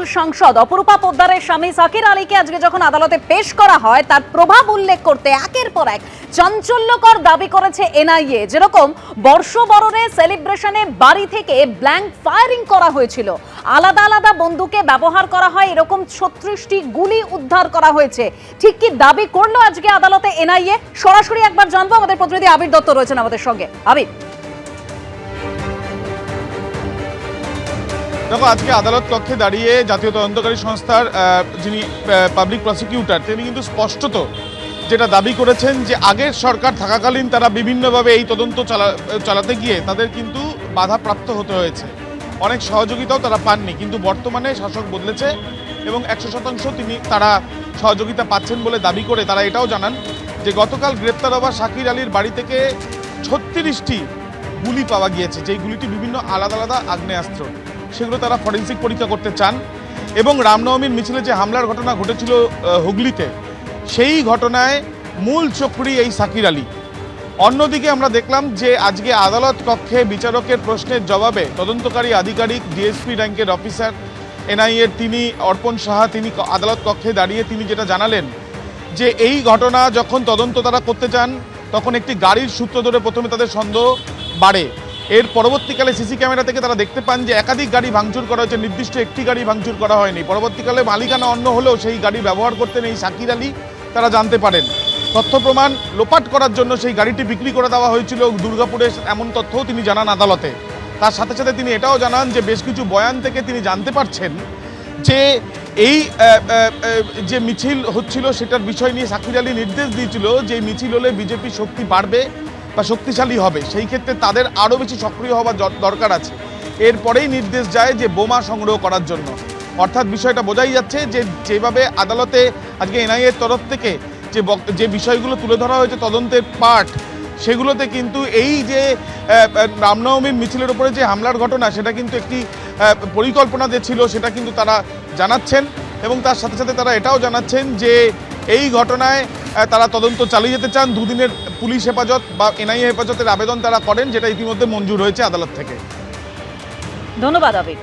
তৃণমূল সাংসদ অপরূপা পোদ্দারের স্বামী সাকির আলীকে আজকে যখন আদালতে পেশ করা হয় তার প্রভাব উল্লেখ করতে একের পর এক চাঞ্চল্যকর দাবি করেছে এনআইএ। যেরকম বর্ষবরণে সেলিব্রেশনে বাড়ি থেকে ব্ল্যাঙ্ক ফায়ারিং করা হয়েছিল, আলাদা আলাদা বন্দুকে ব্যবহার করা হয়, এরকম 36টি গুলি উদ্ধার করা হয়েছে। ঠিক কি দাবি করলো আজকে আদালতে এনআইএ? সরাসরি একবার জানবো, আমাদের প্রতিনিধি আবির দত্ত রয়েছেন আমাদের সঙ্গে। আবির, দেখো, আজকে আদালত কক্ষে দাঁড়িয়ে জাতীয় তদন্তকারী সংস্থার যিনি পাবলিক প্রসিকিউটর তিনি কিন্তু স্পষ্টত যেটা দাবি করেছেন যে আগের সরকার থাকাকালীন তারা বিভিন্নভাবে এই তদন্ত চালাতে গিয়ে তাদের কিন্তু বাধাপ্রাপ্ত হতে হয়েছে, অনেক সহযোগিতাও তারা পাননি। কিন্তু বর্তমানে শাসক বদলেছে এবং 100% তারা সহযোগিতা পাচ্ছেন বলে দাবি করে তারা এটাও জানান যে গতকাল গ্রেপ্তার হওয়া শাকির আলীর বাড়ি থেকে 36টি গুলি পাওয়া গিয়েছে, যেই গুলিটি বিভিন্ন আলাদা আলাদা আগ্নেয়াস্ত্র। সেগুলো তারা ফরেন্সিক পরীক্ষা করতে চান এবং রামনবমীর মিছিলে যে হামলার ঘটনা ঘটেছিল হুগলিতে, সেই ঘটনায় মূল চক্রী এই শাকির আলী। অন্যদিকে আমরা দেখলাম যে আজকে আদালত কক্ষে বিচারকের প্রশ্নের জবাবে তদন্তকারী আধিকারিক ডিএসপি র্যাঙ্কের অফিসার এনআইএর তিনি অর্পণ সাহা তিনি আদালত কক্ষে দাঁড়িয়ে তিনি যেটা জানালেন যে এই ঘটনা যখন তদন্ত তারা করতে চান তখন একটি গাড়ির সূত্র ধরে প্রথমে তাদের সন্দেহ বাড়ে। এর পরবর্তীকালে সিসি ক্যামেরা থেকে তারা দেখতে পান যে একাধিক গাড়ি ভাঙচুর করা হয়েছে, নির্দিষ্ট একটি গাড়ি ভাঙচুর করা হয়নি। পরবর্তীকালে মালিকানা অন্য হলেও সেই গাড়ি ব্যবহার করতেন এই শাকির আলী, তারা জানতে পারেন। তথ্য প্রমাণ লোপাট করার জন্য সেই গাড়িটি বিক্রি করে দেওয়া হয়েছিল দুর্গাপুরে, এমন তথ্যও তিনি জানান আদালতে। তার সাথে সাথে তিনি এটাও জানান যে বেশ কিছু বয়ান থেকে তিনি জানতে পারছেন যে এই যে মিছিল হচ্ছিল সেটার বিষয় নিয়ে শাকির আলী নির্দেশ দিয়েছিল যে মিছিল হলে বিজেপি শক্তি বাড়বে বা শক্তিশালী হবে, সেই ক্ষেত্রে তাদের আরও বেশি সক্রিয় হওয়ার দরকার আছে। এরপরেই নির্দেশ যায় যে বোমা সংগ্রহ করার জন্য। অর্থাৎ বিষয়টা বোঝাই যাচ্ছে যে যেভাবে আদালতে আজকে এনআইএর তরফ থেকে যে বিষয়গুলো তুলে ধরা হয়েছে তদন্তের পার্ট, সেগুলোতে কিন্তু এই যে রামনবমীর মিছিলের উপরে যে হামলার ঘটনা সেটা কিন্তু একটি পরিকল্পনা যে ছিল সেটা কিন্তু তারা জানাচ্ছেন এবং তার সাথে সাথে তারা এটাও জানাচ্ছেন যে এই ঘটনায় তারা তদন্ত চালিয়ে যেতে চান। দুদিনের পুলিশ হেফাজত বা এনআইএ হেফাজতের আবেদন তারা করেন, যেটা ইতিমধ্যে মঞ্জুর হয়েছে আদালত থেকে। ধন্যবাদ আবির।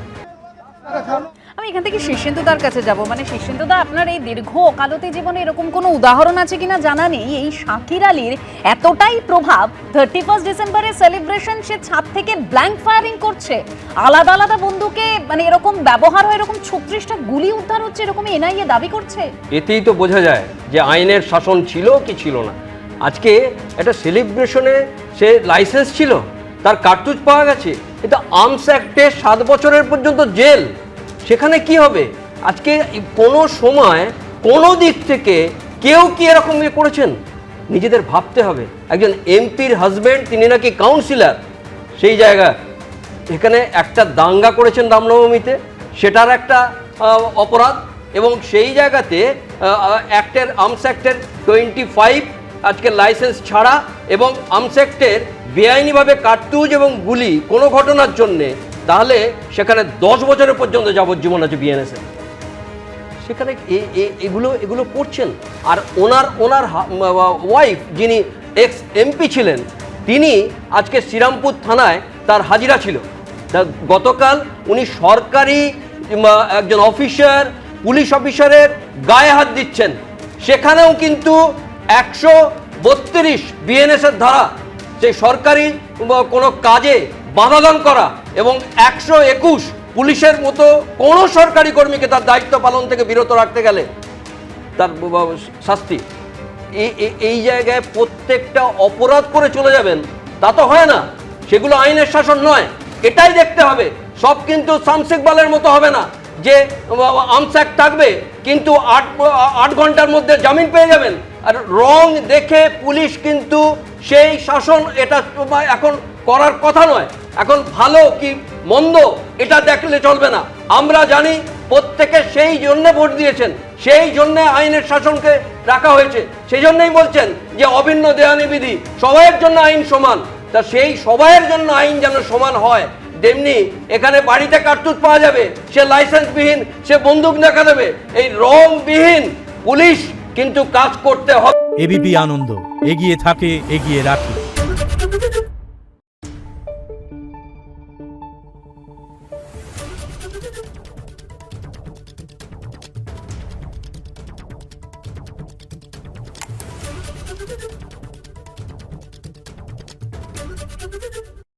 আমি এখান থেকে শীর্ষেন্দুদার কাছে যাব। মানে শীর্ষেন্দুদা, আপনার এই দীর্ঘ ওকালতি জীবনে এরকম কোনো উদাহরণ আছে কিনা জানা নেই, এই শাকির আলীর এতটাই প্রভাব 31 ডিসেম্বরের সেলিব্রেশন সে ছাদ থেকে ব্ল্যাঙ্ক ফায়ারিং করছে, আলাদা আলাদা বন্দুকে মানে এরকম ব্যবহার হয়, এরকম 36টা গুলি উদ্ধার হচ্ছে, এরকম এনআইএ দাবি করছে। এতেই তো বোঝা যায় যে আইনের শাসন ছিল কি ছিল না। আজকে একটা সেলিব্রেশনে সে লাইসেন্স ছিল, তার কার্তুজ পাওয়া গেছে, এটা আর্মস অ্যাক্টে 7 বছরের পর্যন্ত জেল। সেখানে কি হবে? আজকে কোনো সময় কোনো দিক থেকে কেউ কি এরকম করেছেন? নিজেদের ভাবতে হবে। একজন এমপির হাজব্যান্ড, তিনি নাকি কাউন্সিলর, সেই জায়গায় এখানে একটা দাঙ্গা করেছেন রামনবমীতে, সেটার একটা অপরাধ। এবং সেই জায়গাতে আর্মস অ্যাক্টের 25 আজকে লাইসেন্স ছাড়া এবং আর্মস অ্যাক্টের বেআইনিভাবে কার্তুজ এবং গুলি কোনো ঘটনার জন্যে, তাহলে সেখানে 10 বছরের পর্যন্ত যাবজ্জীবন আছে বিএনএসে। সেখানে এগুলো করছেন। আর ওনার ওয়াইফ, যিনি এক্স এমপি ছিলেন, তিনি আজকে শ্রীরামপুর থানায় তার হাজিরা ছিল। গতকাল উনি সরকারি একজন অফিসার, পুলিশ অফিসারের গায়ে হাত দিচ্ছেন। সেখানেও কিন্তু 132 বিএনএসের ধারা, সেই সরকারি কোনো কাজে বাধাদান করা, এবং 121 পুলিশের মতো কোনো সরকারি কর্মীকে তার দায়িত্ব পালন থেকে বিরত রাখতে গেলে তার শাস্তি। এই জায়গায় প্রত্যেকটা অপরাধ করে চলে যাবেন তা তো হয় না, সেগুলো আইনের শাসন নয়। এটাই দেখতে হবে। সব কিন্তু সামসিক বালের মতো হবে না যে আর্মস অ্যাক্ট থাকবে কিন্তু 8 ঘন্টার মধ্যে জামিন পেয়ে যাবেন। আর রং দেখে পুলিশ কিন্তু সেই শাসন এটা এখন করার কথা নয়। এখন ভালো কি মন্দ এটা দেখলে চলবে না। আমরা জানি প্রত্যেকে সেই জন্য ভোট দিয়েছেন, সেই জন্য আইনের শাসনকে রাখা হয়েছে। সেই জন্যই বলছেন যে অভিন্ন দেওয়ানি বিধি, সবাইয়ের জন্য আইন সমান। তা সেই সবাইয়ের জন্য আইন যেন সমান হয়, তেমনি এখানে বাড়িতে কার্তুজ পাওয়া যাবে, সে লাইসেন্সবিহীন, সে বন্দুক দেখা দেবে। এই রংবিহীন পুলিশ কিন্তু কাজ করতে হবে। এবিপি আনন্দ, এগিয়ে থাকে, এগিয়ে রাখে।